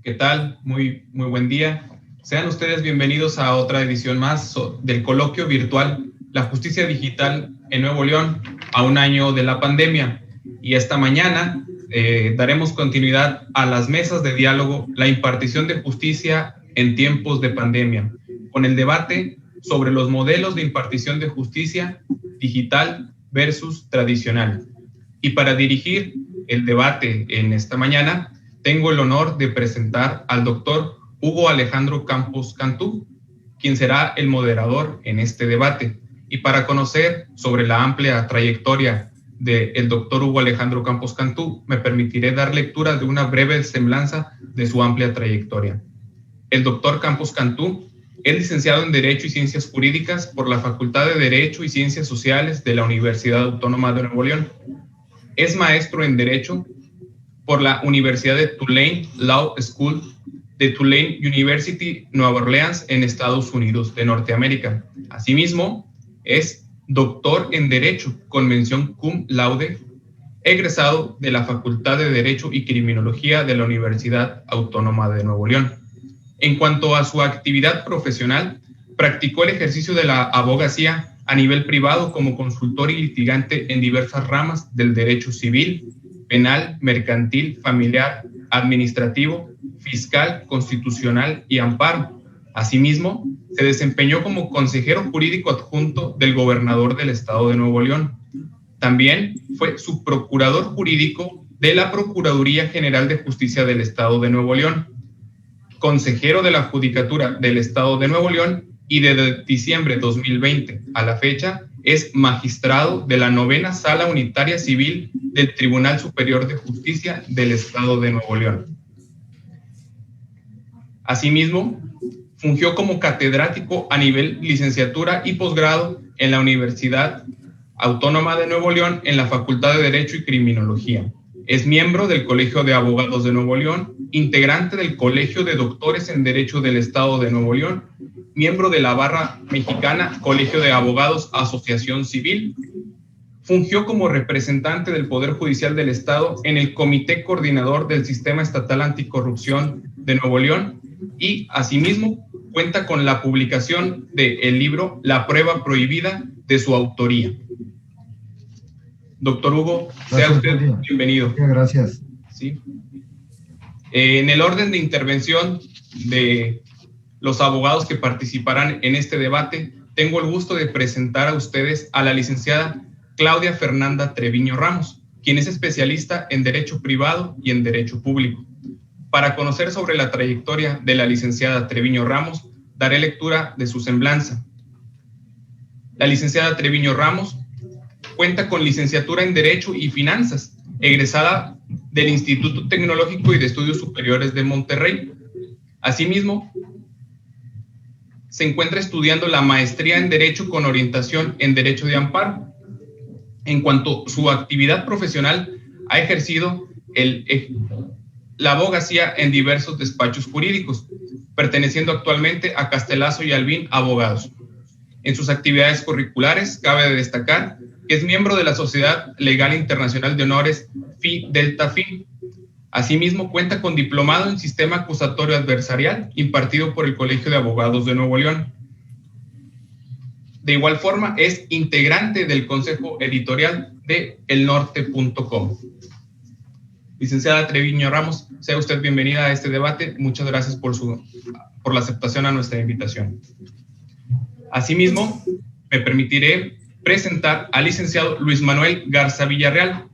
¿Qué tal? Muy buen día. Sean ustedes bienvenidos a otra edición más del coloquio virtual La Justicia Digital en Nuevo León a un año de la pandemia. Y esta mañana daremos continuidad a las mesas de diálogo La impartición de justicia en tiempos de pandemia, con el debate sobre los modelos de impartición de justicia digital versus tradicional. Y para dirigir el debate en esta mañana, tengo el honor de presentar al doctor Hugo Alejandro Campos Cantú, quien será el moderador en este debate. Y para conocer sobre la amplia trayectoria del doctor Hugo Alejandro Campos Cantú, me permitiré dar lectura de una breve semblanza de su amplia trayectoria. El doctor Campos Cantú es licenciado en Derecho y Ciencias Jurídicas por la Facultad de Derecho y Ciencias Sociales de la Universidad Autónoma de Nuevo León. Es maestro en Derecho por la Universidad de Tulane Law School de Tulane University, Nueva Orleans, en Estados Unidos de Norteamérica. Asimismo, es doctor en Derecho con mención cum laude, egresado de la Facultad de Derecho y Criminología de la Universidad Autónoma de Nuevo León. En cuanto a su actividad profesional, practicó el ejercicio de la abogacía a nivel privado como consultor y litigante en diversas ramas del derecho civil, penal, mercantil, familiar, administrativo, fiscal, constitucional y amparo. Asimismo, se desempeñó como consejero jurídico adjunto del gobernador del estado de Nuevo León. También fue subprocurador jurídico de la Procuraduría General de Justicia del estado de Nuevo León, consejero de la Judicatura del estado de Nuevo León y desde diciembre de 2020 a la fecha es magistrado de la 9ª Sala Unitaria Civil del Tribunal Superior de Justicia del Estado de Nuevo León. Asimismo, fungió como catedrático a nivel licenciatura y posgrado en la Universidad Autónoma de Nuevo León en la Facultad de Derecho y Criminología. Es miembro del Colegio de Abogados de Nuevo León, integrante del Colegio de Doctores en Derecho del Estado de Nuevo León, miembro de la Barra Mexicana, Colegio de Abogados, Asociación Civil. Fungió como representante del Poder Judicial del Estado en el Comité Coordinador del Sistema Estatal Anticorrupción de Nuevo León y, asimismo, cuenta con la publicación del libro La Prueba Prohibida de su autoría. Doctor Hugo, sea usted bienvenido. Gracias. ¿Sí? En el orden de intervención de los abogados que participarán en este debate, tengo el gusto de presentar a ustedes a la licenciada Claudia Fernanda Treviño Ramos, quien es especialista en Derecho Privado y en Derecho Público. Para conocer sobre la trayectoria de la licenciada Treviño Ramos, daré lectura de su semblanza. La licenciada Treviño Ramos cuenta con licenciatura en Derecho y Finanzas, egresada del Instituto Tecnológico y de Estudios Superiores de Monterrey. Asimismo, se encuentra estudiando la maestría en Derecho con orientación en Derecho de Amparo. En cuanto a su actividad profesional, ha ejercido la abogacía en diversos despachos jurídicos, perteneciendo actualmente a Castelazo y Albín Abogados. En sus actividades curriculares, cabe destacar que es miembro de la Sociedad Legal Internacional de Honores Phi Delta Phi. Asimismo, cuenta con diplomado en Sistema Acusatorio Adversarial impartido por el Colegio de Abogados de Nuevo León. De igual forma, es integrante del Consejo Editorial de elnorte.com. Licenciada Treviño Ramos, sea usted bienvenida a este debate. Muchas gracias por la aceptación a nuestra invitación. Asimismo, me permitiré presentar al licenciado Luis Manuel Garza Villarreal,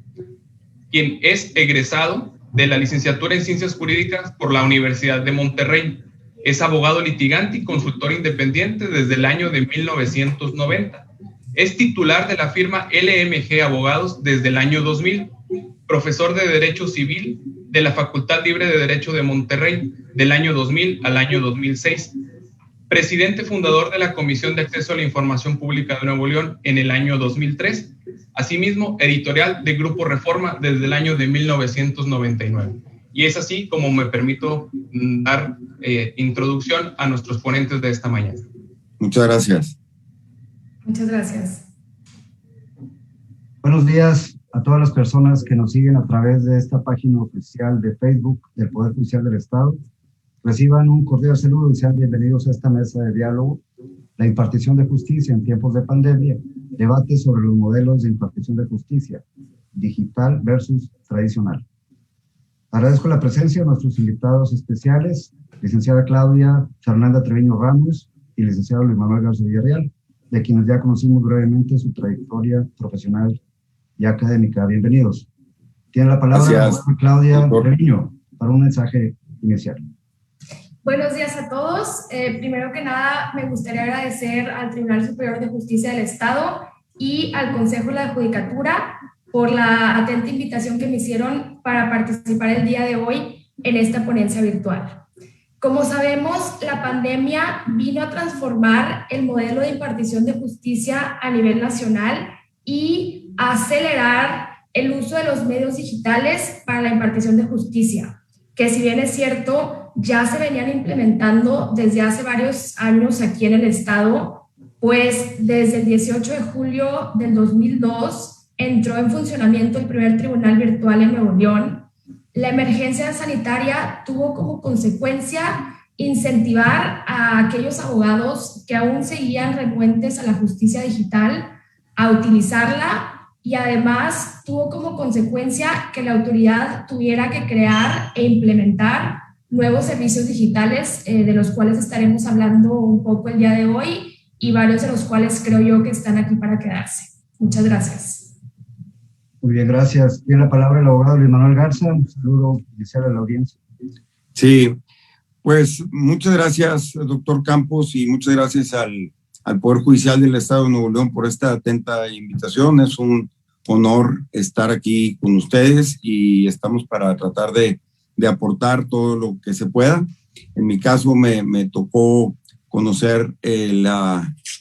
quien es egresado de la licenciatura en Ciencias Jurídicas por la Universidad de Monterrey. Es abogado litigante y consultor independiente desde el año de 1990. Es titular de la firma LMG Abogados desde el año 2000. Profesor de Derecho Civil de la Facultad Libre de Derecho de Monterrey del año 2000 al año 2006. Presidente fundador de la Comisión de Acceso a la Información Pública de Nuevo León en el año 2003. Asimismo, editorial de Grupo Reforma desde el año de 1999. Y es así como me permito dar introducción a nuestros ponentes de esta mañana. Muchas gracias. Muchas gracias. Buenos días a todas las personas que nos siguen a través de esta página oficial de Facebook del Poder Judicial del Estado. Reciban un cordial saludo y sean bienvenidos a esta mesa de diálogo, la impartición de justicia en tiempos de pandemia, debate sobre los modelos de impartición de justicia, digital versus tradicional. Agradezco la presencia de nuestros invitados especiales, licenciada Claudia Fernanda Treviño Ramos y licenciado Luis Manuel Garza Villarreal, de quienes ya conocimos brevemente su trayectoria profesional y académica. Bienvenidos. Tiene la palabra Claudia Treviño para un mensaje inicial. Buenos días a todos. Primero que nada, me gustaría agradecer al Tribunal Superior de Justicia del Estado y al Consejo de la Judicatura por la atenta invitación que me hicieron para participar el día de hoy en esta ponencia virtual. Como sabemos, la pandemia vino a transformar el modelo de impartición de justicia a nivel nacional y a acelerar el uso de los medios digitales para la impartición de justicia, que si bien es cierto, ya se venían implementando desde hace varios años aquí en el estado, pues desde el 18 de julio del 2002 entró en funcionamiento el primer tribunal virtual en Nuevo León. La emergencia sanitaria tuvo como consecuencia incentivar a aquellos abogados que aún seguían renuentes a la justicia digital a utilizarla, y además tuvo como consecuencia que la autoridad tuviera que crear e implementar nuevos servicios digitales, de los cuales estaremos hablando un poco el día de hoy y varios de los cuales creo yo que están aquí para quedarse. Muchas gracias. Muy bien, gracias. Tiene la palabra el abogado Luis Manuel Garza. Un saludo inicial a la audiencia. Sí, pues muchas gracias, doctor Campos, y muchas gracias al Poder Judicial del Estado de Nuevo León por esta atenta invitación. Es un honor estar aquí con ustedes y estamos para tratar de aportar todo lo que se pueda. En mi caso me tocó conocer el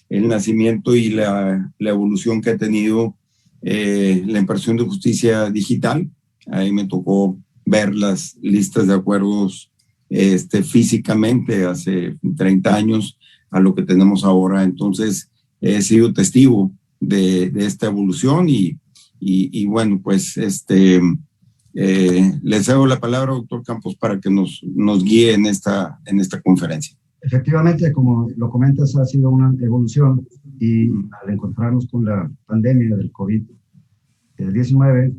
nacimiento y la evolución que ha tenido la impartición de justicia digital. Ahí me tocó ver las listas de acuerdos físicamente hace 30 años a lo que tenemos ahora. Entonces he sido testigo de esta evolución y bueno, pues le cedo la palabra, doctor Campos, para que nos guíe en esta conferencia. Efectivamente, como lo comentas, ha sido una evolución y al encontrarnos con la pandemia del COVID-19,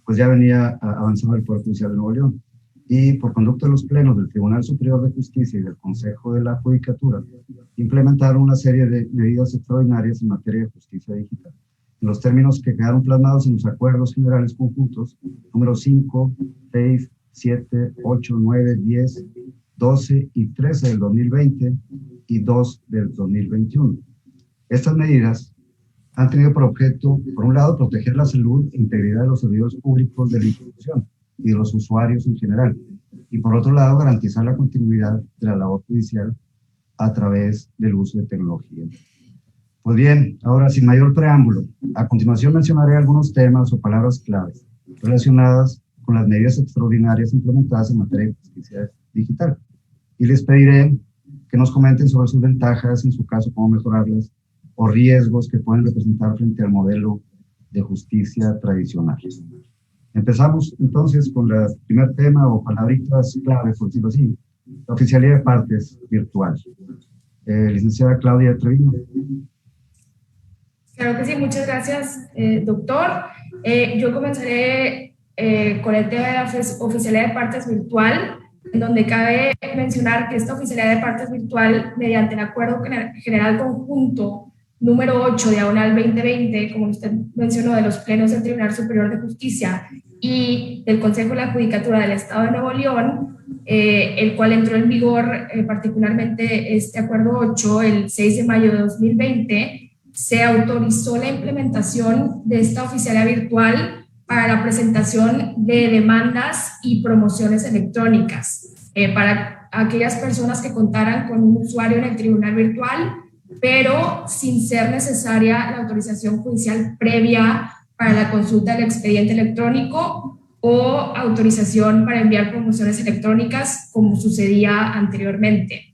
pues ya venía avanzando el Poder Judicial de Nuevo León. Y por conducto de los plenos del Tribunal Superior de Justicia y del Consejo de la Judicatura, implementaron una serie de medidas extraordinarias en materia de justicia digital, en los términos que quedaron plasmados en los acuerdos generales conjuntos números 5, 6, 7, 8, 9, 10, 12 y 13 del 2020 y 2 del 2021. Estas medidas han tenido por objeto, por un lado, proteger la salud e integridad de los servidores públicos de la institución y de los usuarios en general, y por otro lado, garantizar la continuidad de la labor judicial a través del uso de tecnología. Pues bien, ahora sin mayor preámbulo, a continuación mencionaré algunos temas o palabras claves relacionadas con las medidas extraordinarias implementadas en materia de justicia digital. Y les pediré que nos comenten sobre sus ventajas, en su caso, cómo mejorarlas, o riesgos que pueden representar frente al modelo de justicia tradicional. Empezamos entonces con el primer tema o palabritas clave, por decirlo así, la oficialidad de partes virtual. Licenciada Claudia Treviño. Claro que sí, muchas gracias, doctor. Yo comenzaré con el tema de la oficialidad de partes virtual, en donde cabe mencionar que esta oficialidad de partes virtual, mediante el Acuerdo General Conjunto número 8, diagonal 2020, como usted mencionó, de los plenos del Tribunal Superior de Justicia y del Consejo de la Judicatura del Estado de Nuevo León, el cual entró en vigor particularmente este Acuerdo 8 el 6 de mayo de 2020, se autorizó la implementación de esta oficialidad virtual para la presentación de demandas y promociones electrónicas para aquellas personas que contaran con un usuario en el tribunal virtual, pero sin ser necesaria la autorización judicial previa para la consulta del expediente electrónico o autorización para enviar promociones electrónicas, como sucedía anteriormente.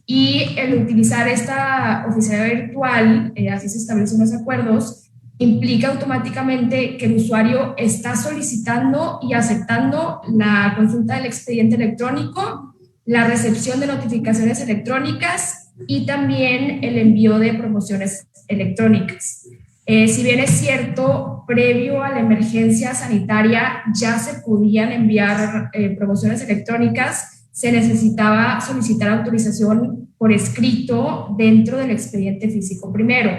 Y el utilizar esta oficialidad virtual, así se establecen los acuerdos, implica automáticamente que el usuario está solicitando y aceptando la consulta del expediente electrónico, la recepción de notificaciones electrónicas y también el envío de promociones electrónicas. Si bien es cierto, previo a la emergencia sanitaria ya se podían enviar promociones electrónicas, se necesitaba solicitar autorización por escrito dentro del expediente físico primero,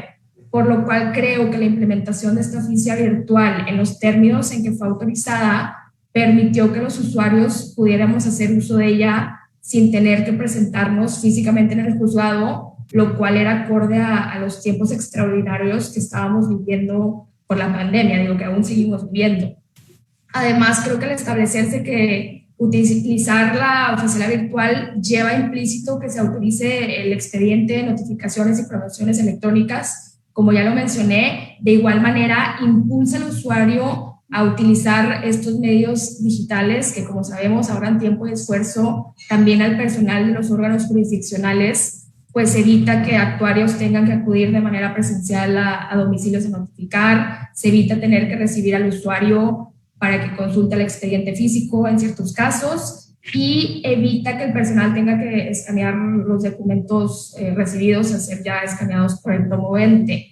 por lo cual creo que la implementación de esta oficia virtual en los términos en que fue autorizada permitió que los usuarios pudiéramos hacer uso de ella sin tener que presentarnos físicamente en el juzgado, lo cual era acorde a los tiempos extraordinarios que estábamos viviendo por la pandemia, digo que aún seguimos viviendo. Además, creo que al establecerse que utilizar la oficina virtual lleva implícito que se autorice el expediente de notificaciones y promociones electrónicas, como ya lo mencioné, de igual manera impulsa al usuario a utilizar estos medios digitales que, como sabemos, ahorran tiempo y esfuerzo también al personal de los órganos jurisdiccionales, pues evita que actuarios tengan que acudir de manera presencial a domicilios a notificar, se evita tener que recibir al usuario para que consulte el expediente físico en ciertos casos y evita que el personal tenga que escanear los documentos recibidos a ser ya escaneados por el promovente.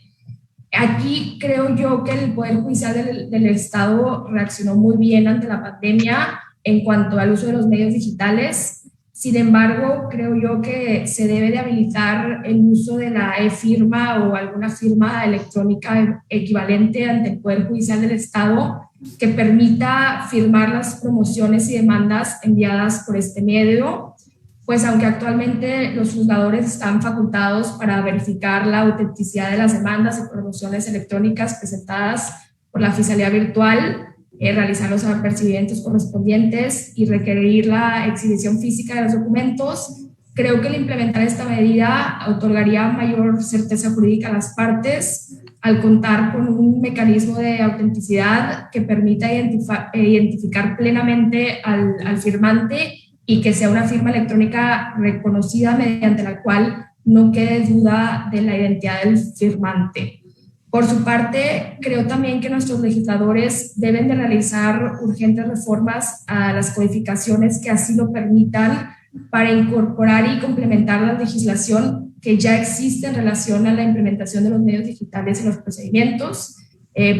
Aquí creo yo que el Poder Judicial del Estado reaccionó muy bien ante la pandemia en cuanto al uso de los medios digitales. Sin embargo, creo yo que se debe de habilitar el uso de la e-firma o alguna firma electrónica equivalente ante el Poder Judicial del Estado que permita firmar las promociones y demandas enviadas por este medio, pues aunque actualmente los juzgadores están facultados para verificar la autenticidad de las demandas y promociones electrónicas presentadas por la Fiscalía Virtual, realizar los apercibimientos correspondientes y requerir la exhibición física de los documentos, creo que el implementar esta medida otorgaría mayor certeza jurídica a las partes al contar con un mecanismo de autenticidad que permita identificar plenamente al firmante y que sea una firma electrónica reconocida mediante la cual no quede duda de la identidad del firmante. Por su parte, creo también que nuestros legisladores deben de realizar urgentes reformas a las codificaciones que así lo permitan para incorporar y complementar la legislación que ya existe en relación a la implementación de los medios digitales en los procedimientos.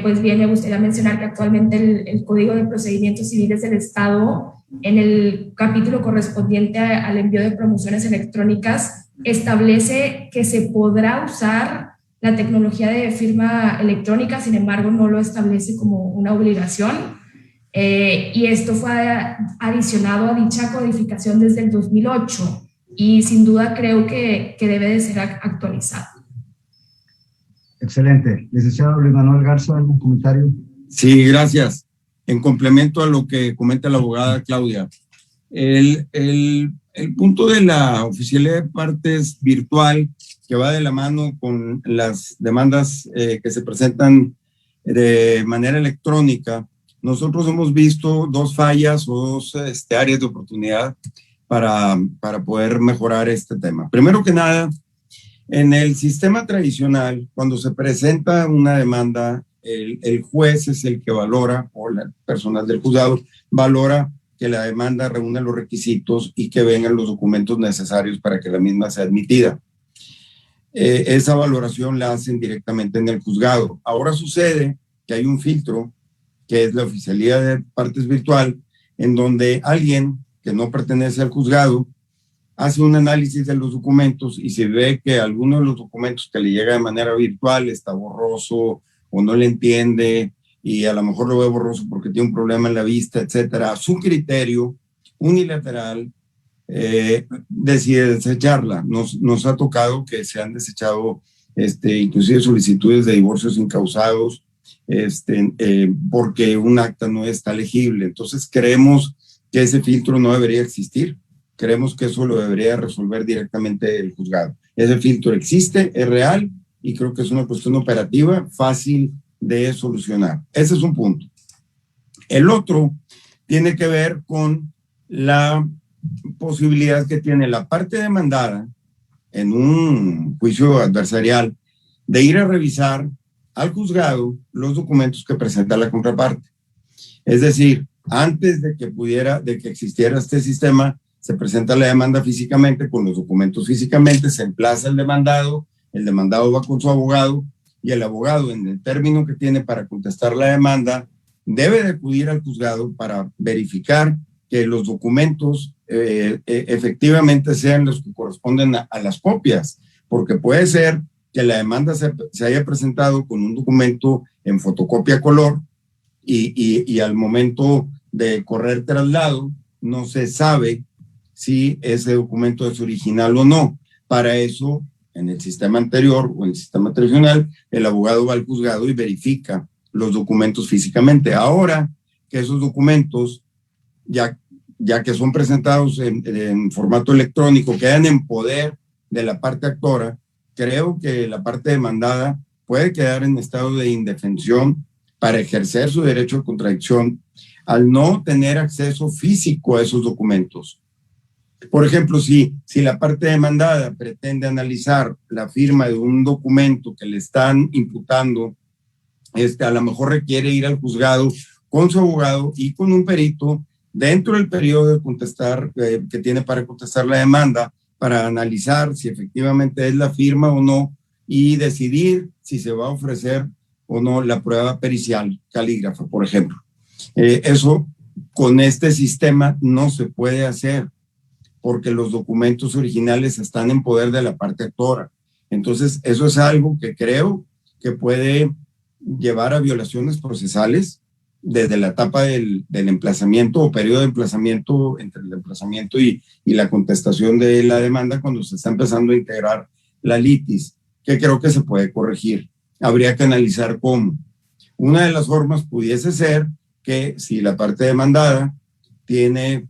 Pues bien, me gustaría mencionar que actualmente el Código de Procedimientos Civiles del Estado, en el capítulo correspondiente al envío de promociones electrónicas, establece que se podrá usar la tecnología de firma electrónica, sin embargo, no lo establece como una obligación. Y esto fue adicionado a dicha codificación desde el 2008 y sin duda creo que debe de ser actualizado. Excelente. Licenciado Luis Manuel Garza, ¿algún comentario? Sí, gracias. En complemento a lo que comenta la abogada Claudia, el punto de la oficialidad de partes virtual que va de la mano con las demandas que se presentan de manera electrónica, nosotros hemos visto dos fallas o dos áreas de oportunidad para poder mejorar este tema. Primero que nada, en el sistema tradicional, cuando se presenta una demanda, el juez es el que valora, o el personal del juzgado valora que la demanda reúne los requisitos y que vengan los documentos necesarios para que la misma sea admitida. Esa valoración la hacen directamente en el juzgado. Ahora sucede que hay un filtro, que es la oficialidad de partes virtual, en donde alguien que no pertenece al juzgado hace un análisis de los documentos y se ve que alguno de los documentos que le llega de manera virtual está borroso o no le entiende y a lo mejor lo ve borroso porque tiene un problema en la vista, etcétera. A su criterio unilateral decide desecharla. Nos ha tocado que se han desechado inclusive solicitudes de divorcios incausados porque un acta no está legible. Entonces creemos que ese filtro no debería existir. Creemos que eso lo debería resolver directamente el juzgado. Ese filtro existe, es real y creo que es una cuestión operativa fácil de solucionar. Ese es un punto. El otro tiene que ver con la posibilidad que tiene la parte demandada en un juicio adversarial de ir a revisar al juzgado los documentos que presenta la contraparte. Es decir, antes de que existiera este sistema, se presenta la demanda físicamente, con los documentos físicamente, se emplaza el demandado va con su abogado y el abogado, en el término que tiene para contestar la demanda, debe de acudir al juzgado para verificar que los documentos efectivamente sean los que corresponden a las copias, porque puede ser que la demanda se haya presentado con un documento en fotocopia color y al momento de correr traslado no se sabe si ese documento es original o no. Para eso, en el sistema anterior o en el sistema tradicional, el abogado va al juzgado y verifica los documentos físicamente. Ahora que esos documentos, ya que son presentados en formato electrónico, quedan en poder de la parte actora, creo que la parte demandada puede quedar en estado de indefensión para ejercer su derecho de contradicción al no tener acceso físico a esos documentos. Por ejemplo, si la parte demandada pretende analizar la firma de un documento que le están imputando, a lo mejor requiere ir al juzgado con su abogado y con un perito dentro del periodo de contestar que tiene para contestar la demanda, para analizar si efectivamente es la firma o no y decidir si se va a ofrecer o no la prueba pericial calígrafa, por ejemplo. Eso con este sistema no se puede hacer porque los documentos originales están en poder de la parte actora. Entonces, eso es algo que creo que puede llevar a violaciones procesales desde la etapa del emplazamiento o periodo de emplazamiento, entre el emplazamiento y la contestación de la demanda, cuando se está empezando a integrar la litis, que creo que se puede corregir. Habría que analizar cómo. Una de las formas pudiese ser que si la parte demandada tiene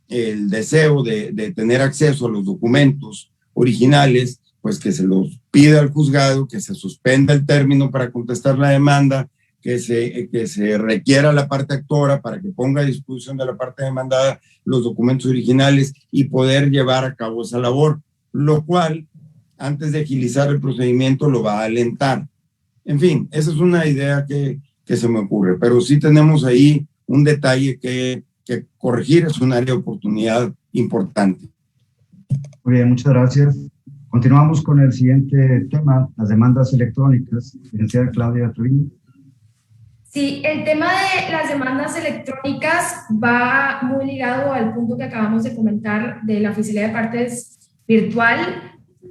el deseo de tener acceso a los documentos originales, pues que se los pida al juzgado, que se suspenda el término para contestar la demanda, que se requiera a la parte actora para que ponga a disposición de la parte demandada los documentos originales y poder llevar a cabo esa labor, lo cual, antes de agilizar el procedimiento, lo va a alentar. En fin, esa es una idea que se me ocurre, pero sí tenemos ahí un detalle que corregir, es un área de oportunidad importante. Muy bien, muchas gracias. Continuamos con el siguiente tema, las demandas electrónicas. Licenciada Claudia Treviño. Sí, el tema de las demandas electrónicas va muy ligado al punto que acabamos de comentar de la oficialidad de partes virtual,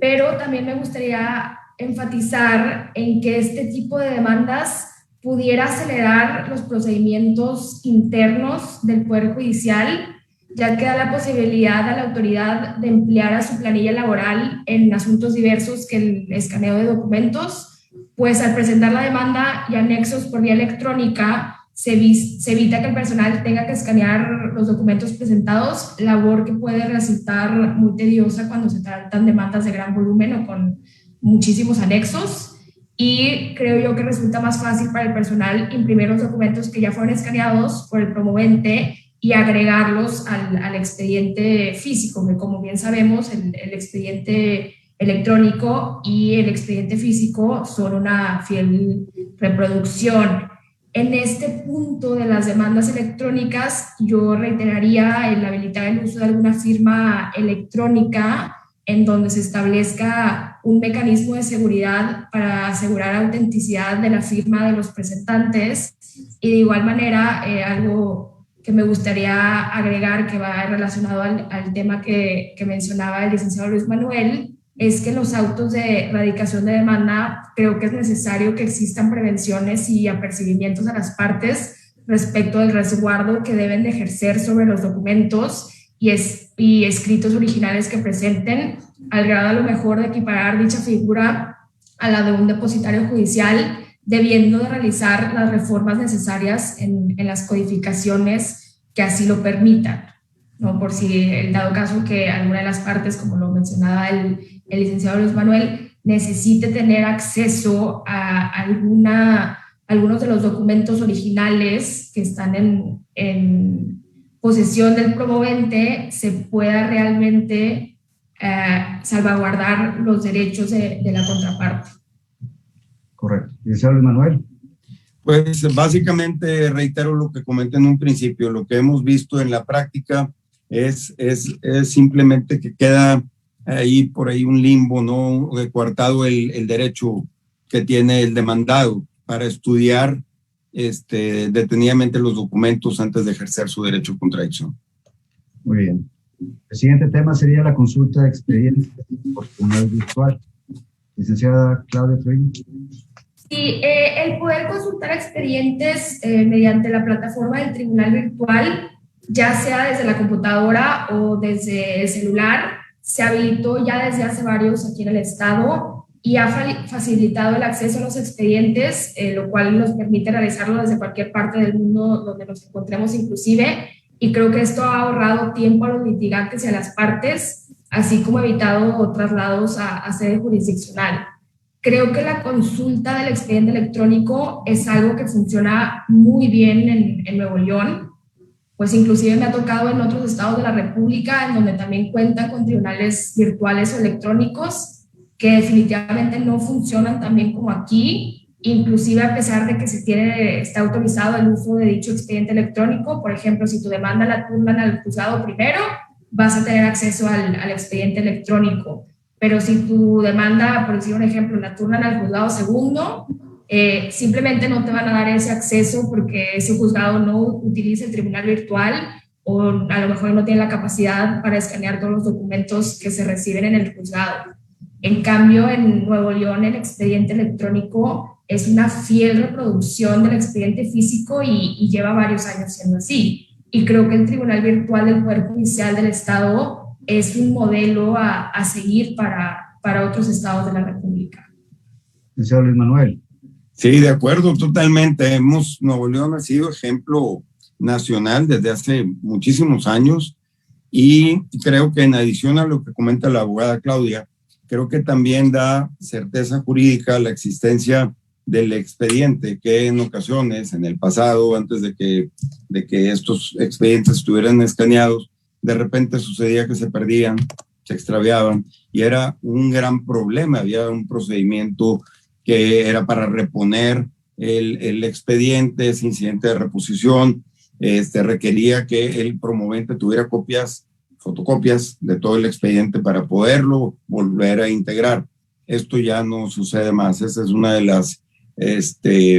pero también me gustaría enfatizar en que este tipo de demandas pudiera acelerar los procedimientos internos del Poder Judicial, ya que da la posibilidad a la autoridad de emplear a su planilla laboral en asuntos diversos que el escaneo de documentos, pues al presentar la demanda y anexos por vía electrónica se evita que el personal tenga que escanear los documentos presentados, labor que puede resultar muy tediosa cuando se tratan demandas de gran volumen o con muchísimos anexos. Y creo yo que resulta más fácil para el personal imprimir los documentos que ya fueron escaneados por el promovente y agregarlos al expediente físico, que como bien sabemos, el expediente electrónico y el expediente físico son una fiel reproducción. En este punto de las demandas electrónicas, yo reiteraría el habilitar el uso de alguna firma electrónica en donde se establezca un mecanismo de seguridad para asegurar autenticidad de la firma de los presentantes. Y de igual manera, algo que me gustaría agregar que va relacionado al tema que mencionaba el licenciado Luis Manuel, es que en los autos de erradicación de demanda creo que es necesario que existan prevenciones y apercibimientos a las partes respecto del resguardo que deben de ejercer sobre los documentos y escritos originales que presenten, al grado a lo mejor de equiparar dicha figura a la de un depositario judicial, debiendo de realizar las reformas necesarias en las codificaciones que así lo permitan, ¿no? Por si el dado caso que alguna de las partes, como lo mencionaba el licenciado Luis Manuel, necesite tener acceso a algunos de los documentos originales que están en posesión del promovente, se pueda realmente salvaguardar los derechos de la contraparte. Correcto. Licenciado Luis Manuel. Pues básicamente reitero lo que comenté en un principio, lo que hemos visto en la práctica es simplemente que queda ahí por ahí un limbo, ¿no? Coartado el derecho que tiene el demandado para estudiar detenidamente los documentos antes de ejercer su derecho de contradicción. Muy bien. El siguiente tema sería la consulta de expedientes por tribunal virtual. Licenciada Claudia Treviño. Sí, el poder consultar expedientes mediante la plataforma del tribunal virtual, ya sea desde la computadora o desde el celular, se habilitó ya desde hace varios aquí en el estado y ha facilitado el acceso a los expedientes, lo cual nos permite realizarlo desde cualquier parte del mundo donde nos encontremos inclusive, y creo que esto ha ahorrado tiempo a los litigantes y a las partes, así como evitado traslados a sede jurisdiccional. Creo que la consulta del expediente electrónico es algo que funciona muy bien en Nuevo León, pues inclusive me ha tocado en otros estados de la República, en donde también cuentan con tribunales virtuales o electrónicos, que definitivamente no funcionan tan bien como aquí, inclusive a pesar de que está autorizado el uso de dicho expediente electrónico. Por ejemplo, si tu demanda la turnan al juzgado primero, vas a tener acceso al expediente electrónico. Pero si tu demanda, por decir un ejemplo, la turnan al juzgado segundo, simplemente no te van a dar ese acceso porque ese juzgado no utiliza el tribunal virtual o a lo mejor no tiene la capacidad para escanear todos los documentos que se reciben en el juzgado. En cambio, en Nuevo León, el expediente electrónico es una fiel reproducción del expediente físico y lleva varios años siendo así. Y creo que el Tribunal Virtual del Poder Judicial del Estado es un modelo a seguir para otros estados de la República. Señor Luis Manuel. Sí, de acuerdo, totalmente. Nuevo León ha sido ejemplo nacional desde hace muchísimos años y creo que en adición a lo que comenta la abogada Claudia, creo que también da certeza jurídica la existencia del expediente, que en ocasiones, en el pasado, antes de que estos expedientes estuvieran escaneados, de repente sucedía que se perdían, se extraviaban, y era un gran problema. Había un procedimiento que era para reponer el expediente, ese incidente de reposición, requería que el promovente tuviera fotocopias de todo el expediente para poderlo volver a integrar. Esto ya no sucede más, esa es una de las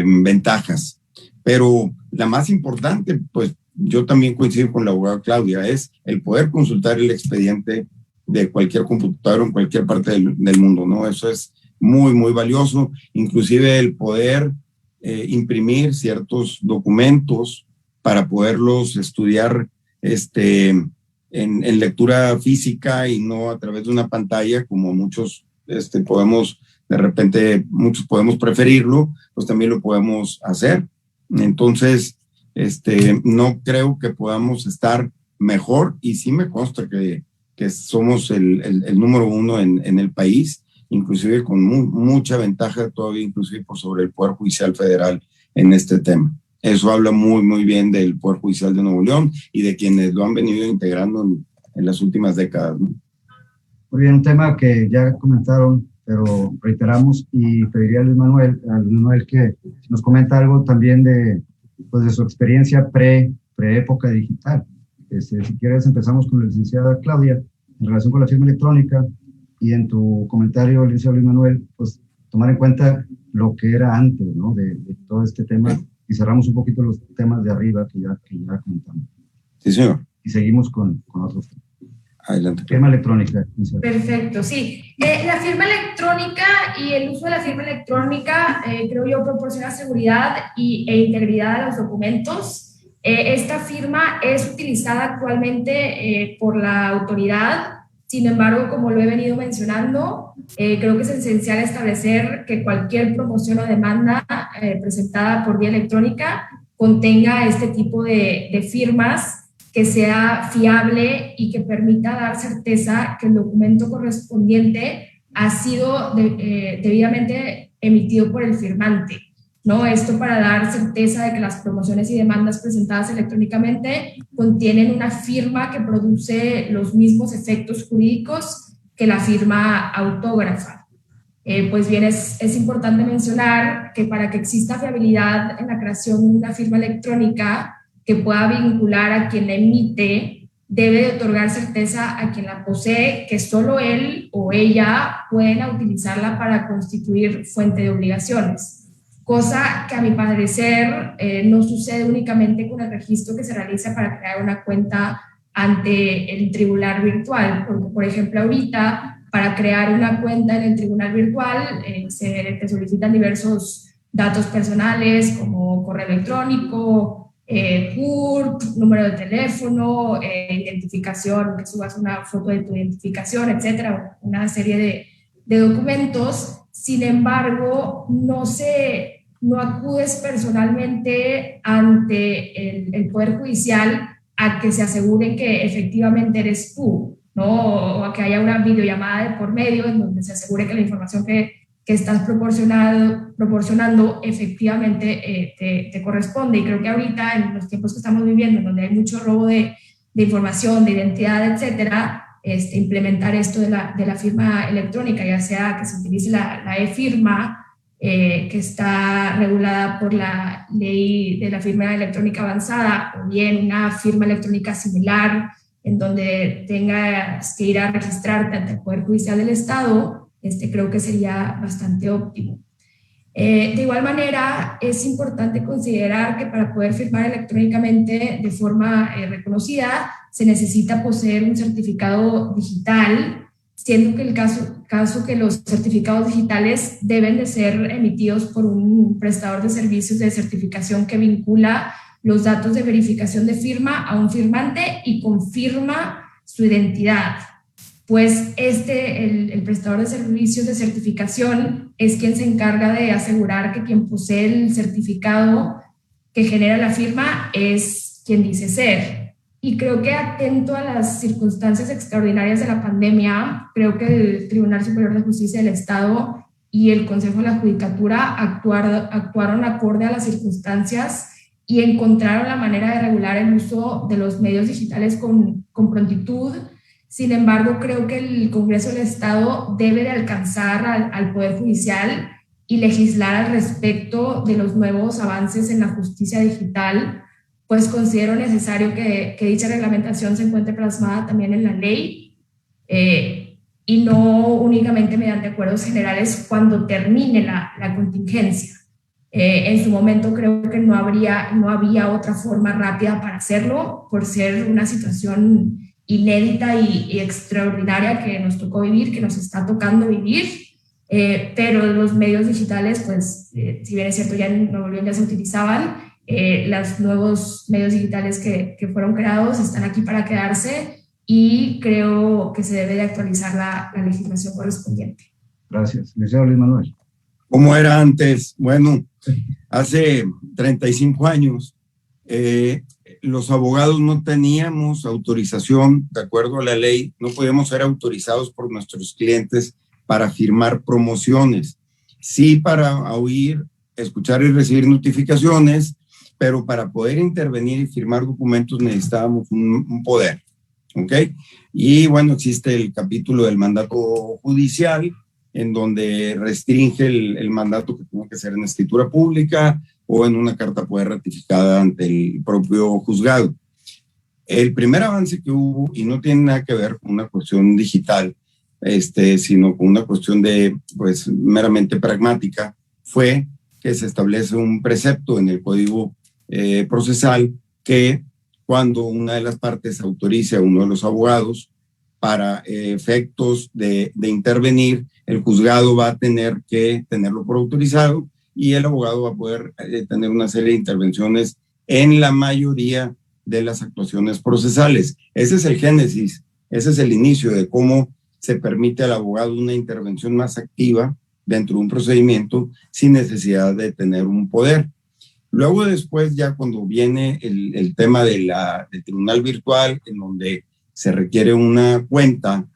ventajas. Pero la más importante, pues yo también coincido con la abogada Claudia, es el poder consultar el expediente de cualquier computadora en cualquier parte del mundo, ¿no? Eso es muy, muy valioso. Inclusive el poder imprimir ciertos documentos para poderlos estudiar en lectura física y no a través de una pantalla, como muchos muchos podemos preferirlo, pues también lo podemos hacer. Entonces, no creo que podamos estar mejor, y sí me consta que somos el número uno en el país, inclusive con mucha ventaja todavía, inclusive por sobre el Poder Judicial Federal en este tema. Eso habla muy, muy bien del Poder Judicial de Nuevo León y de quienes lo han venido integrando en las últimas décadas, ¿no? Muy bien, un tema que ya comentaron, pero reiteramos, y pediría a Luis Manuel que nos comenta algo también de su experiencia pre-época digital. Si quieres, empezamos con la licenciada Claudia en relación con la firma electrónica, y en tu comentario, licenciado Luis Manuel, pues tomar en cuenta lo que era antes, ¿no? de todo este tema, y cerramos un poquito los temas de arriba que ya comentamos. Sí, señor. Y seguimos con otros temas. Adelante. Firma electrónica. Perfecto, sí. La firma electrónica y el uso de la firma electrónica, creo yo, proporciona seguridad e integridad a los documentos. Esta firma es utilizada actualmente por la autoridad. Sin embargo, como lo he venido mencionando, creo que es esencial establecer que cualquier promoción o demanda presentada por vía electrónica contenga este tipo de firmas, que sea fiable y que permita dar certeza que el documento correspondiente ha sido debidamente emitido por el firmante, ¿no? Esto para dar certeza de que las promociones y demandas presentadas electrónicamente contienen una firma que produce los mismos efectos jurídicos que la firma autógrafa. Pues bien, es importante mencionar que para que exista fiabilidad en la creación de una firma electrónica que pueda vincular a quien la emite debe de otorgar certeza a quien la posee, que solo él o ella pueden utilizarla para constituir fuente de obligaciones, cosa que a mi parecer no sucede únicamente con el registro que se realiza para crear una cuenta ante el tribunal virtual, porque por ejemplo ahorita para crear una cuenta en el tribunal virtual te solicitan diversos datos personales como correo electrónico, CURP, número de teléfono, identificación, que subas una foto de tu identificación, etcétera, una serie de documentos. Sin embargo, no acudes personalmente ante el Poder Judicial a que se aseguren que efectivamente eres tú, ¿no? O a que haya una videollamada de por medio en donde se asegure que la información que estás proporcionando efectivamente te corresponde. Y creo que ahorita, en los tiempos que estamos viviendo, donde hay mucho robo de información, de identidad, etcétera, implementar esto de la firma electrónica, ya sea que se utilice la e-firma, que está regulada por la ley de la firma electrónica avanzada, o bien una firma electrónica similar, en donde tengas que ir a registrarte ante el Poder Judicial del Estado, creo que sería bastante óptimo. De igual manera, es importante considerar que para poder firmar electrónicamente de forma reconocida, se necesita poseer un certificado digital, siendo que el caso que los certificados digitales deben de ser emitidos por un prestador de servicios de certificación que vincula los datos de verificación de firma a un firmante y confirma su identidad. Pues el prestador de servicios de certificación es quien se encarga de asegurar que quien posee el certificado que genera la firma es quien dice ser. Y creo que atento a las circunstancias extraordinarias de la pandemia, creo que el Tribunal Superior de Justicia del Estado y el Consejo de la Judicatura actuaron acorde a las circunstancias y encontraron la manera de regular el uso de los medios digitales con prontitud. Sin embargo, creo que el Congreso del Estado debe de alcanzar al Poder Judicial y legislar al respecto de los nuevos avances en la justicia digital, pues considero necesario que dicha reglamentación se encuentre plasmada también en la ley y no únicamente mediante acuerdos generales cuando termine la contingencia. En su momento creo que no había otra forma rápida para hacerlo por ser una situación inédita y extraordinaria que nos tocó vivir, que nos está tocando vivir, pero los medios digitales, pues, si bien es cierto, ya en Nuevo León ya se utilizaban, los nuevos medios digitales que fueron creados están aquí para quedarse y creo que se debe de actualizar la legislación correspondiente. Gracias. Licenciado Luis Manuel. ¿Cómo era antes? Bueno, hace 35 años, los abogados no teníamos autorización, de acuerdo a la ley, no podíamos ser autorizados por nuestros clientes para firmar promociones. Sí, para oír, escuchar y recibir notificaciones, pero para poder intervenir y firmar documentos necesitábamos un poder, ¿ok? Y bueno, existe el capítulo del mandato judicial, en donde restringe el mandato que tiene que ser en escritura pública o en una carta poder ratificada ante el propio juzgado. El primer avance que hubo, y no tiene nada que ver con una cuestión digital, sino con una cuestión pues, meramente pragmática, fue que se establece un precepto en el Código Procesal que cuando una de las partes autorice a uno de los abogados para efectos de intervenir, el juzgado va a tener que tenerlo por autorizado y el abogado va a poder tener una serie de intervenciones en la mayoría de las actuaciones procesales. Ese es el génesis, ese es el inicio de cómo se permite al abogado una intervención más activa dentro de un procedimiento sin necesidad de tener un poder. Luego después, ya cuando viene el tema del tribunal virtual, en donde se requiere una cuenta,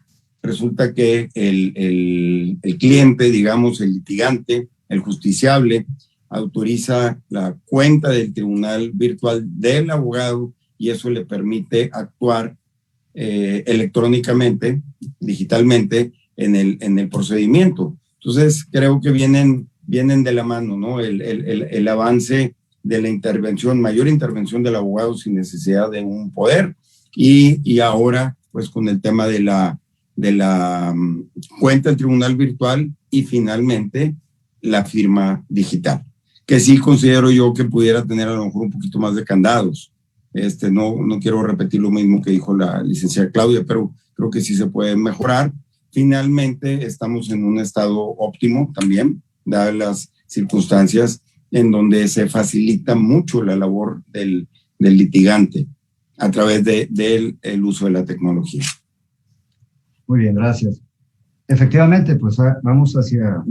resulta que el cliente, digamos, el litigante, el justiciable, autoriza la cuenta del tribunal virtual del abogado y eso le permite actuar electrónicamente, digitalmente, en el procedimiento. Entonces, creo que vienen de la mano, ¿no? El avance de la intervención, mayor intervención del abogado sin necesidad de un poder, y ahora pues con el tema de la cuenta del tribunal virtual y finalmente la firma digital, que sí considero yo que pudiera tener a lo mejor un poquito más de candados. No quiero repetir lo mismo que dijo la licenciada Claudia, pero creo que sí se puede mejorar. Finalmente estamos en un estado óptimo también, dadas las circunstancias en donde se facilita mucho la labor del litigante a través del uso de la tecnología. Muy bien, gracias. Efectivamente, pues vamos hacia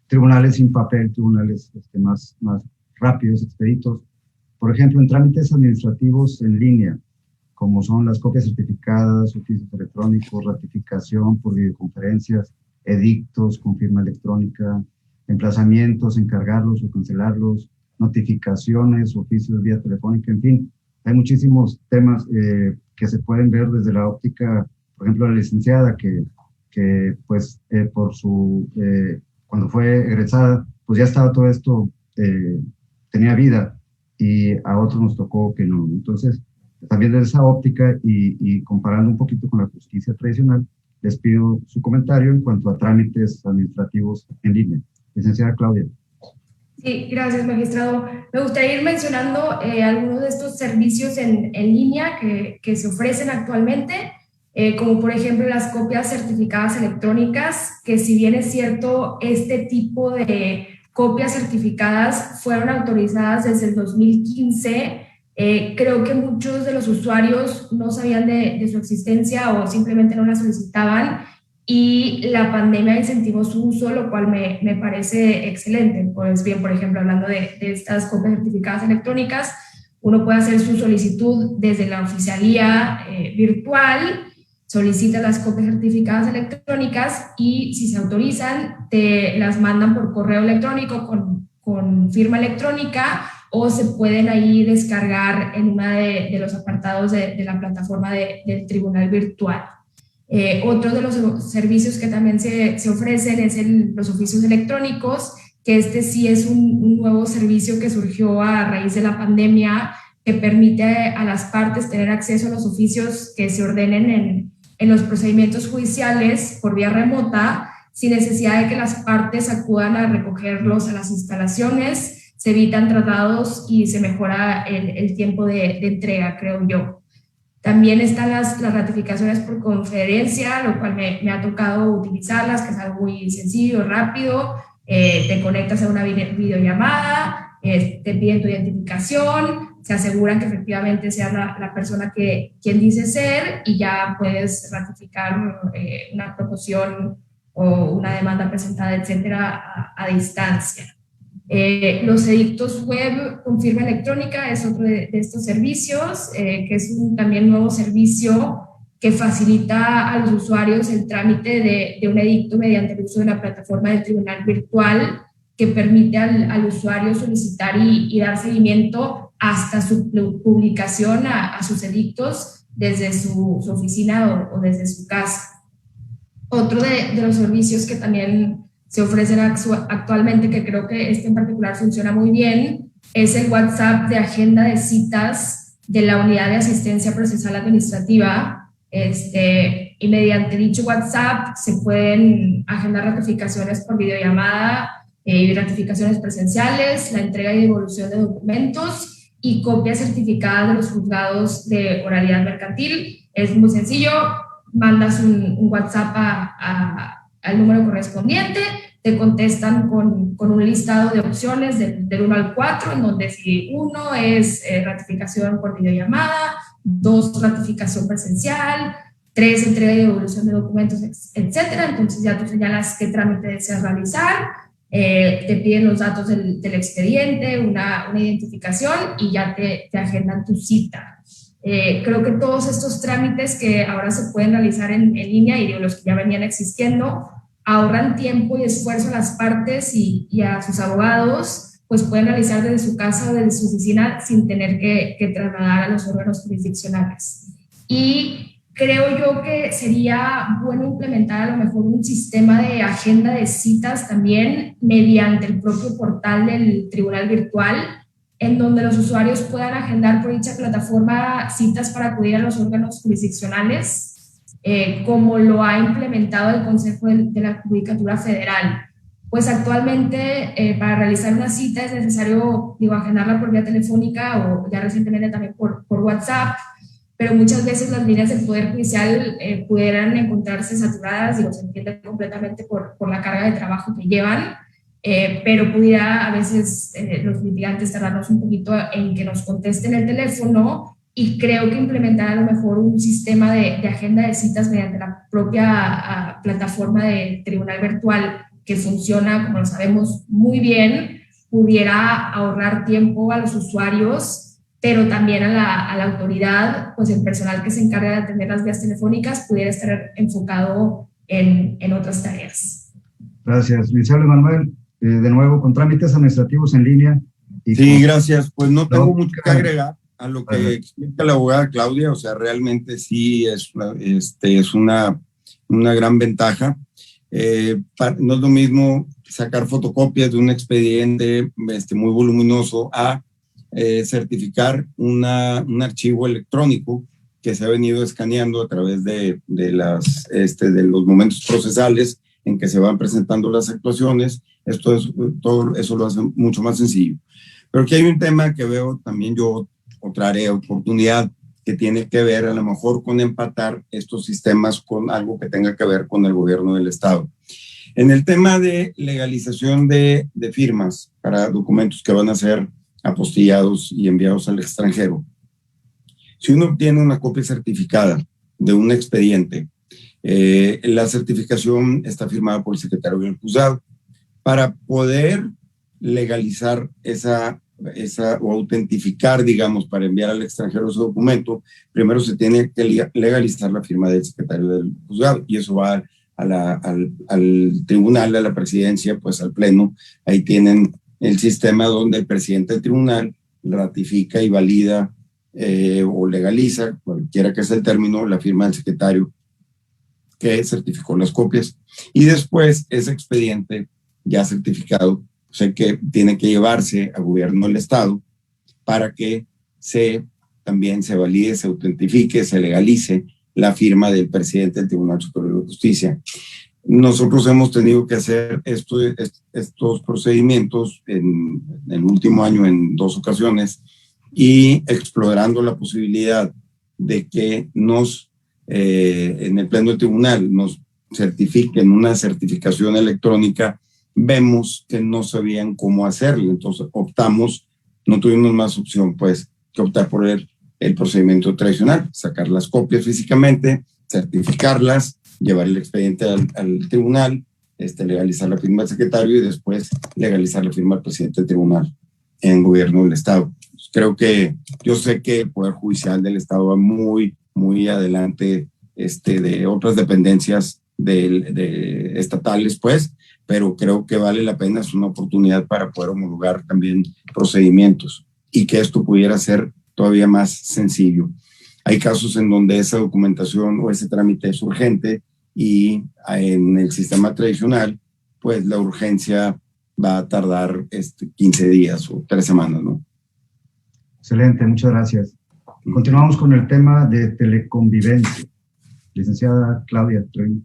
tribunales sin papel, tribunales más rápidos, expeditos. Por ejemplo, en trámites administrativos en línea, como son las copias certificadas, oficios electrónicos, ratificación por videoconferencias, edictos con firma electrónica, emplazamientos, encargarlos o cancelarlos, notificaciones, oficios vía telefónica, en fin. Hay muchísimos temas que se pueden ver desde la óptica, por ejemplo, la licenciada que pues cuando fue egresada, pues ya estaba todo esto, tenía vida, y a otros nos tocó que no. Entonces, también desde esa óptica y comparando un poquito con la justicia tradicional, les pido su comentario en cuanto a trámites administrativos en línea. Licenciada Claudia. Sí, gracias, magistrado. Me gustaría ir mencionando algunos de estos servicios en línea que se ofrecen actualmente, como por ejemplo las copias certificadas electrónicas, que si bien es cierto, este tipo de copias certificadas fueron autorizadas desde el 2015, creo que muchos de los usuarios no sabían de su existencia o simplemente no la solicitaban, y la pandemia incentivó su uso, lo cual me parece excelente. Pues bien, por ejemplo, hablando de estas copias certificadas electrónicas, uno puede hacer su solicitud desde la oficialía virtual, solicita las copias certificadas electrónicas y si se autorizan, te las mandan por correo electrónico con firma electrónica, o se pueden ahí descargar en uno de los apartados de la plataforma del tribunal virtual. Otro de los servicios que también se ofrecen es los oficios electrónicos, que sí es un nuevo servicio que surgió a raíz de la pandemia, que permite a las partes tener acceso a los oficios que se ordenen en los procedimientos judiciales por vía remota, sin necesidad de que las partes acudan a recogerlos a las instalaciones. Se evitan traslados y se mejora el tiempo de entrega, creo yo. También están las ratificaciones por conferencia, lo cual me ha tocado utilizarlas, que es algo muy sencillo, rápido. Te conectas a una videollamada, te piden tu identificación, se aseguran que efectivamente seas la persona quien dice ser, y ya puedes ratificar una promoción o una demanda presentada, etcétera, a distancia. Los edictos web con firma electrónica es otro de estos servicios, que es también nuevo servicio que facilita a los usuarios el trámite de un edicto mediante el uso de la plataforma del tribunal virtual, que permite al usuario solicitar y dar seguimiento hasta su publicación a sus edictos desde su oficina o desde su casa. Otro de los servicios que también se ofrecen actualmente, que creo que en particular funciona muy bien, es el WhatsApp de agenda de citas de la Unidad de Asistencia Procesal Administrativa. Y mediante dicho WhatsApp se pueden agendar ratificaciones por videollamada y ratificaciones presenciales, la entrega y devolución de documentos y copias certificadas de los juzgados de oralidad mercantil. Es muy sencillo, mandas un WhatsApp al número correspondiente, te contestan con un listado de opciones del 1 al 4, en donde si 1 es ratificación por videollamada, 2 ratificación presencial, 3 entrega y devolución de documentos, etcétera. Entonces ya tú señalas qué trámite deseas realizar, te piden los datos del expediente, una identificación, y ya te agendan tu cita. Creo que todos estos trámites que ahora se pueden realizar en línea y de los que ya venían existiendo ahorran tiempo y esfuerzo a las partes y a sus abogados, pues pueden realizar desde su casa o desde su oficina sin tener que trasladar a los órganos jurisdiccionales. Y creo yo que sería bueno implementar a lo mejor un sistema de agenda de citas también mediante el propio portal del tribunal virtual, en donde los usuarios puedan agendar por dicha plataforma citas para acudir a los órganos jurisdiccionales, como lo ha implementado el Consejo de la Judicatura Federal. Pues actualmente para realizar una cita es necesario, agendarla por vía telefónica o ya recientemente también por WhatsApp, pero muchas veces las líneas del Poder Judicial pudieran encontrarse saturadas, se entiende completamente por la carga de trabajo que llevan, pero pudiera a veces los litigantes tardarnos un poquito en que nos contesten el teléfono, y creo que implementar a lo mejor un sistema de agenda de citas mediante la propia plataforma de tribunal virtual que funciona, como lo sabemos, muy bien, pudiera ahorrar tiempo a los usuarios, pero también a la autoridad, pues el personal que se encarga de atender las vías telefónicas pudiera estar enfocado en otras tareas. Gracias. Licenciado Manuel, de nuevo, con trámites administrativos en línea. Sí, gracias. Pues no tengo mucho que agregar a lo que explica la abogada Claudia. O sea, realmente sí es una gran ventaja. No es lo mismo sacar fotocopias de un expediente muy voluminoso a certificar un archivo electrónico que se ha venido escaneando a través de los momentos procesales en que se van presentando las actuaciones. Todo eso lo hace mucho más sencillo. Pero aquí hay un tema que veo también yo, otra área de oportunidad, que tiene que ver a lo mejor con empatar estos sistemas con algo que tenga que ver con el gobierno del Estado. En el tema de legalización de firmas para documentos que van a ser apostillados y enviados al extranjero, si uno obtiene una copia certificada de un expediente, la certificación está firmada por el secretario del juzgado. Para poder legalizar o autentificar, digamos, para enviar al extranjero ese documento, primero se tiene que legalizar la firma del secretario del juzgado, y eso va al tribunal, a la presidencia, pues al pleno. Ahí tienen el sistema donde el presidente del tribunal ratifica y valida o legaliza, cualquiera que sea el término, la firma del secretario que certificó las copias, y después ese expediente ya certificado, o sea, que tiene que llevarse al gobierno del Estado para que también se valide, se autentifique, se legalice la firma del presidente del Tribunal Superior de Justicia. Nosotros hemos tenido que hacer estos procedimientos en el último año en 2 ocasiones, y explorando la posibilidad de que en el pleno del tribunal nos certifiquen una certificación electrónica, vemos que no sabían cómo hacerlo. Entonces no tuvimos más opción pues que optar por el procedimiento tradicional: sacar las copias físicamente, certificarlas, llevar el expediente al tribunal, legalizar la firma del secretario y después legalizar la firma del presidente del tribunal en gobierno del Estado. Creo que yo sé que el Poder Judicial del Estado va muy, muy adelante de otras dependencias estatales, pues, pero creo que vale la pena, es una oportunidad para poder homologar también procedimientos y que esto pudiera ser todavía más sencillo. Hay casos en donde esa documentación o ese trámite es urgente, y en el sistema tradicional, pues la urgencia va a tardar 15 días o 3 semanas, ¿no? Excelente, muchas gracias. Continuamos con el tema de teleconvivencia. Licenciada Claudia Treviño.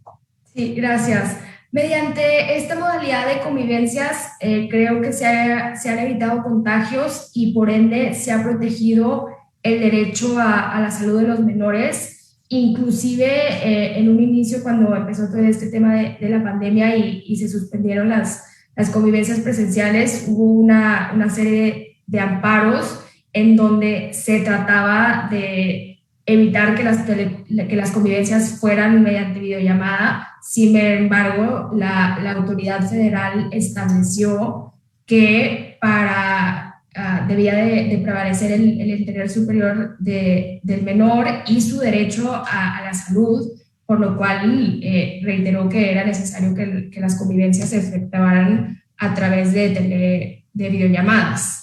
Sí, gracias. Mediante esta modalidad de convivencias, creo que se han evitado contagios y por ende se ha protegido el derecho a la salud de los menores. Inclusive en un inicio, cuando empezó todo este tema de la pandemia y se suspendieron las convivencias presenciales, hubo una serie de amparos en donde se trataba de evitar que las convivencias fueran mediante videollamada. Sin embargo, la autoridad federal estableció que debía de prevalecer el interés superior del menor y su derecho a la salud, por lo cual reiteró que era necesario que las convivencias se efectuaran a través de videollamadas.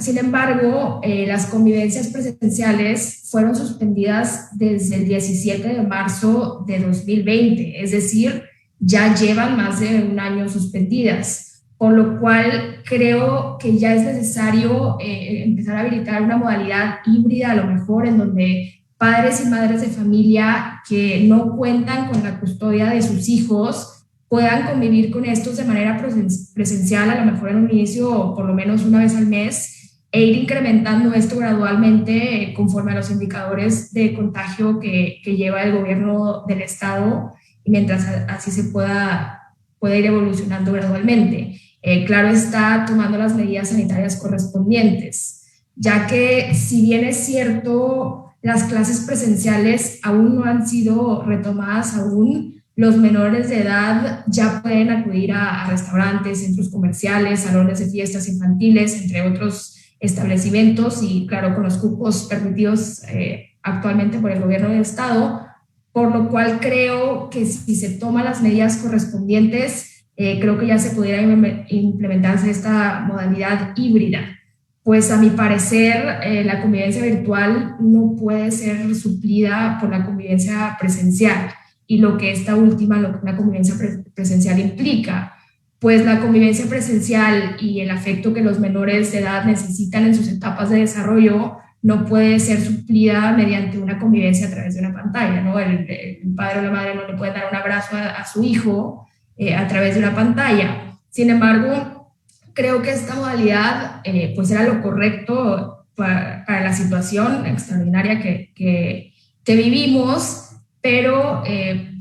Sin embargo, las convivencias presenciales fueron suspendidas desde el 17 de marzo de 2020, es decir, ya llevan más de un año suspendidas, por lo cual creo que ya es necesario empezar a habilitar una modalidad híbrida, a lo mejor, en donde padres y madres de familia que no cuentan con la custodia de sus hijos puedan convivir con estos de manera presencial, a lo mejor en un inicio por lo menos una vez al mes, e ir incrementando esto gradualmente conforme a los indicadores de contagio que lleva el gobierno del estado, y mientras así se pueda ir evolucionando gradualmente. Claro está, tomando las medidas sanitarias correspondientes, ya que si bien es cierto, las clases presenciales aún no han sido retomadas aún, los menores de edad ya pueden acudir a restaurantes, centros comerciales, salones de fiestas infantiles, entre otros establecimientos, y claro, con los cupos permitidos actualmente por el gobierno del estado, por lo cual creo que si se toman las medidas correspondientes, creo que ya se pudiera implementarse esta modalidad híbrida. Pues a mi parecer, la convivencia virtual no puede ser suplida por la convivencia presencial, y lo que esta última, lo que una convivencia presencial implica, pues la convivencia presencial y el afecto que los menores de edad necesitan en sus etapas de desarrollo no puede ser suplida mediante una convivencia a través de una pantalla, ¿no? El padre o la madre no le puede dar un abrazo a su hijo a través de una pantalla. Sin embargo, creo que esta modalidad pues era lo correcto para la situación extraordinaria que vivimos, pero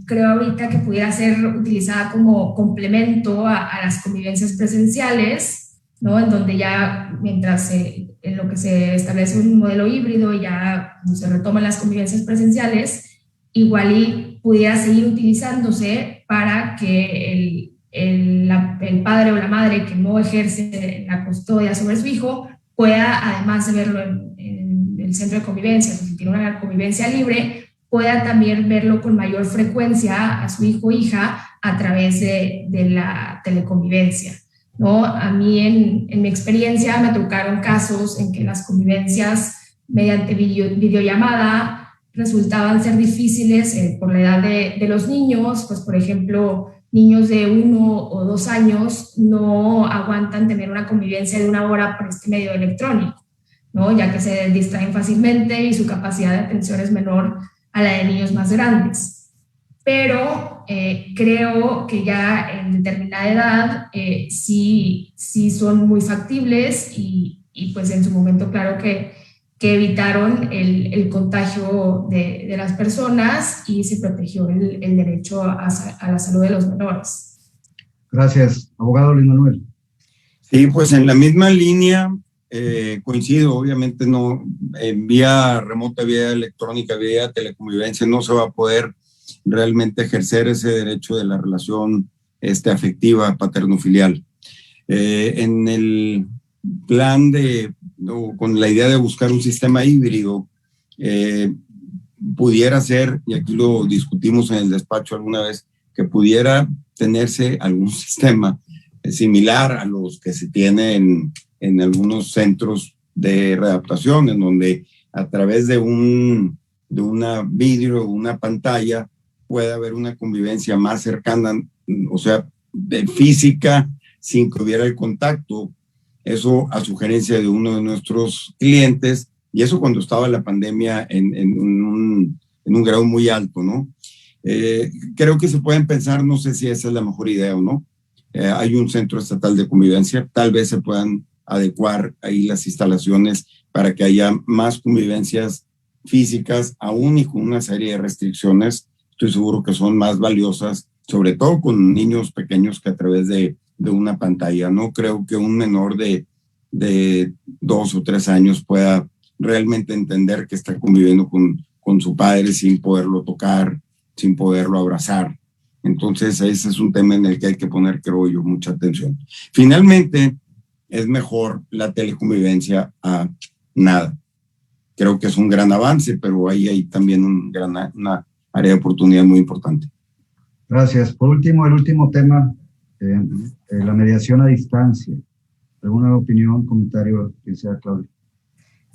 creo ahorita que pudiera ser utilizada como complemento a las convivencias presenciales, ¿no? En donde ya, mientras en lo que se establece un modelo híbrido y ya se retoman las convivencias presenciales, igual y pudiera seguir utilizándose para que el padre o la madre que no ejerce la custodia sobre su hijo pueda, además de verlo en el centro de convivencia, si tiene una convivencia libre, pueda también verlo con mayor frecuencia a su hijo o hija a través de la teleconvivencia, ¿no? A mí en mi experiencia me tocaron casos en que las convivencias mediante videollamada resultaban ser difíciles por la edad de los niños. Pues por ejemplo, niños de 1 o 2 años no aguantan tener una convivencia de 1 hora por este medio electrónico, ¿no? Ya que se distraen fácilmente y su capacidad de atención es menor a la de niños más grandes. Pero creo que ya en determinada edad sí son muy factibles, y pues en su momento claro que evitaron el contagio de las personas y se protegió el derecho a la salud de los menores. Gracias. Abogado Luis Manuel. Sí, pues en la misma línea coincido, obviamente no, en vía remota, vía electrónica, vía teleconvivencia, no se va a poder realmente ejercer ese derecho de la relación afectiva paterno-filial. En el plan con la idea de buscar un sistema híbrido, pudiera ser, y aquí lo discutimos en el despacho alguna vez, que pudiera tenerse algún sistema similar a los que se tienen en algunos centros de readaptación, en donde a través de una vidrio, una pantalla, puede haber una convivencia más cercana, o sea, física, sin que hubiera el contacto. Eso a sugerencia de uno de nuestros clientes, y eso cuando estaba la pandemia en un grado muy alto, ¿no? Creo que se pueden pensar, no sé si esa es la mejor idea o no. Hay un centro estatal de convivencia, tal vez se puedan adecuar ahí las instalaciones para que haya más convivencias físicas, aún y con una serie de restricciones. Estoy seguro que son más valiosas, sobre todo con niños pequeños, que a través de una pantalla. No creo que un menor de 2 o 3 años pueda realmente entender que está conviviendo con su padre sin poderlo tocar, sin poderlo abrazar. Entonces ese es un tema en el que hay que poner, creo yo, mucha atención. Finalmente, es mejor la teleconvivencia a nada. Creo que es un gran avance, pero ahí hay también una área de oportunidad muy importante. Gracias. Por último, el último tema, la mediación a distancia. ¿Alguna opinión, comentario que sea, Claudia?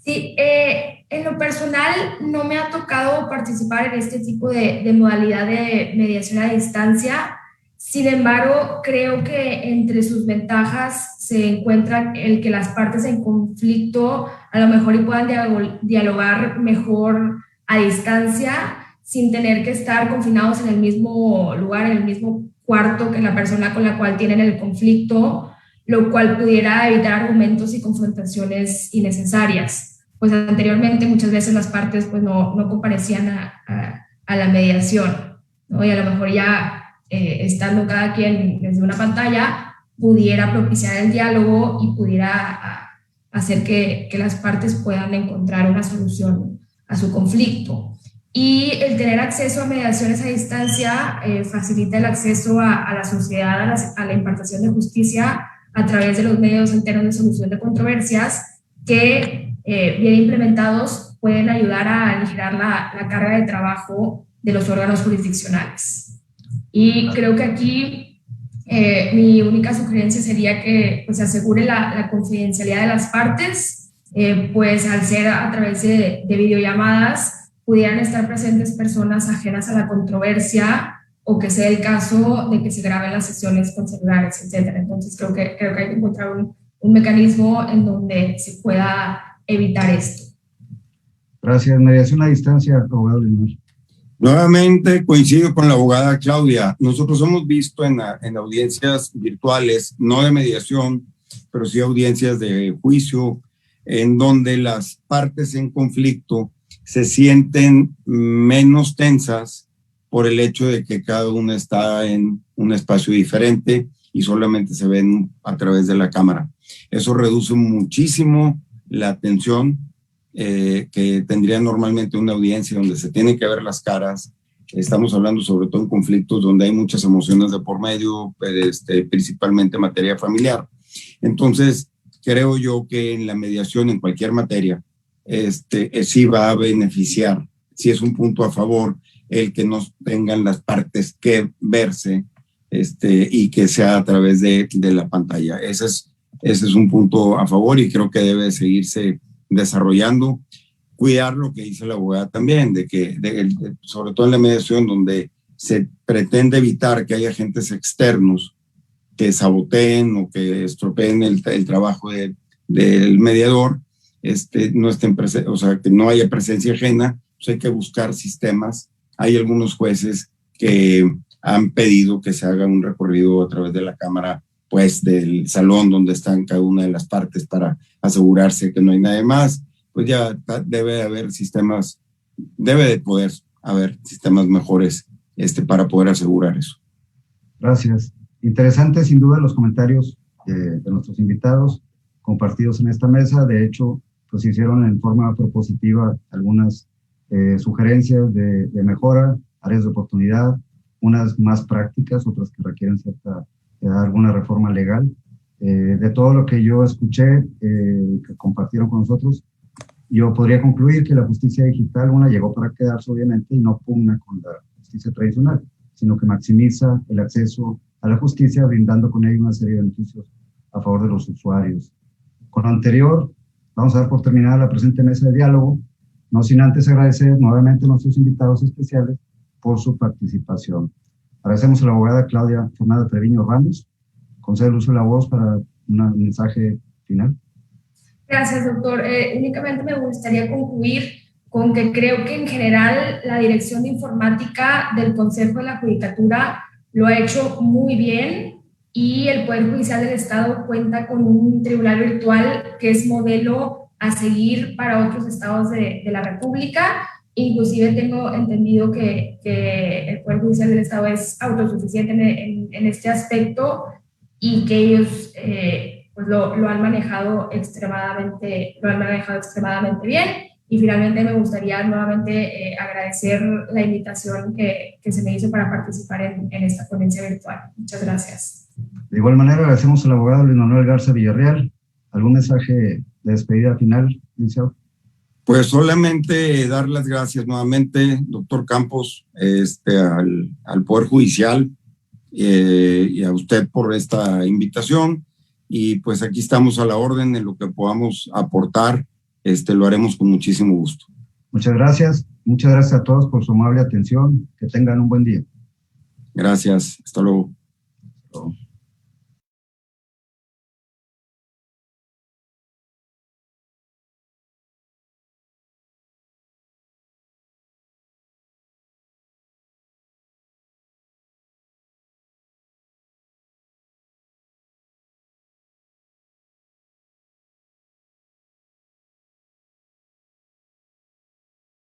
Sí, en lo personal no me ha tocado participar en este tipo de modalidad de mediación a distancia. Sin embargo, creo que entre sus ventajas se encuentra el que las partes en conflicto a lo mejor y puedan dialogar mejor a distancia, sin tener que estar confinados en el mismo lugar, en el mismo cuarto que la persona con la cual tienen el conflicto, lo cual pudiera evitar argumentos y confrontaciones innecesarias. Pues anteriormente muchas veces las partes pues no comparecían a la mediación, ¿no? Y a lo mejor ya estando cada quien desde una pantalla pudiera propiciar el diálogo y pudiera hacer que las partes puedan encontrar una solución a su conflicto. Y el tener acceso a mediaciones a distancia facilita el acceso a la sociedad, a la impartición de justicia a través de los medios alternos de solución de controversias que, bien implementados, pueden ayudar a aligerar la carga de trabajo de los órganos jurisdiccionales. Y creo que aquí mi única sugerencia sería que pues, se asegure la confidencialidad de las partes, pues al ser a través de videollamadas, pudieran estar presentes personas ajenas a la controversia o que sea el caso de que se graben las sesiones con celulares, etc. Entonces creo que hay que encontrar un mecanismo en donde se pueda evitar esto. Gracias. Mediación a distancia, abogado Leonor. Nuevamente coincido con la abogada Claudia. Nosotros hemos visto en audiencias virtuales, no de mediación, pero sí audiencias de juicio, en donde las partes en conflicto se sienten menos tensas por el hecho de que cada una está en un espacio diferente y solamente se ven a través de la cámara. Eso reduce muchísimo la tensión que tendría normalmente una audiencia donde se tienen que ver las caras. Estamos hablando sobre todo en conflictos donde hay muchas emociones de por medio, principalmente en materia familiar. Entonces, creo yo que en la mediación en cualquier materia, sí va a beneficiar, sí es un punto a favor el que no tengan las partes que verse y que sea a través de la pantalla. Ese es un punto a favor y creo que debe seguirse desarrollando. Cuidar lo que dice la abogada también, sobre todo en la mediación donde se pretende evitar que haya agentes externos que saboteen o que estropeen el trabajo del mediador. No estén o sea, que no haya presencia ajena, pues hay que buscar sistemas. Hay algunos jueces que han pedido que se haga un recorrido a través de la cámara, pues del salón donde están cada una de las partes para asegurarse que no hay nadie más. Pues ya debe haber sistemas, debe de poder haber sistemas mejores para poder asegurar eso. Gracias. Interesantes sin duda los comentarios de nuestros invitados compartidos en esta mesa. De hecho, pues hicieron en forma propositiva algunas sugerencias de mejora, áreas de oportunidad, unas más prácticas, otras que requieren alguna reforma legal. De todo lo que yo escuché, que compartieron con nosotros, yo podría concluir que la justicia digital, llegó para quedarse obviamente y no pugna con la justicia tradicional, sino que maximiza el acceso a la justicia, brindando con ello una serie de beneficios a favor de los usuarios. Con lo anterior, vamos a dar por terminada la presente mesa de diálogo, no sin antes agradecer nuevamente a nuestros invitados especiales por su participación. Agradecemos a la abogada Claudia Fernanda Treviño Ramos. Concedo el uso de la voz para un mensaje final. Gracias, doctor. Únicamente me gustaría concluir con que creo que en general la Dirección de Informática del Consejo de la Judicatura lo ha hecho muy bien y el Poder Judicial del Estado cuenta con un tribunal virtual que es modelo a seguir para otros estados de la República. Inclusive tengo entendido que el Poder Judicial del Estado es autosuficiente en este aspecto y que ellos pues lo han manejado extremadamente bien. Y finalmente me gustaría nuevamente agradecer la invitación que se me hizo para participar en esta ponencia virtual. Muchas gracias. De igual manera, agradecemos al abogado Luis Manuel Garza Villarreal. ¿Algún mensaje de despedida final, licenciado? Pues solamente dar las gracias nuevamente, doctor Campos, al Poder Judicial y a usted por esta invitación. Y pues aquí estamos a la orden en lo que podamos aportar. Lo haremos con muchísimo gusto. Muchas gracias a todos por su amable atención. Que tengan un buen día. Gracias. Hasta luego.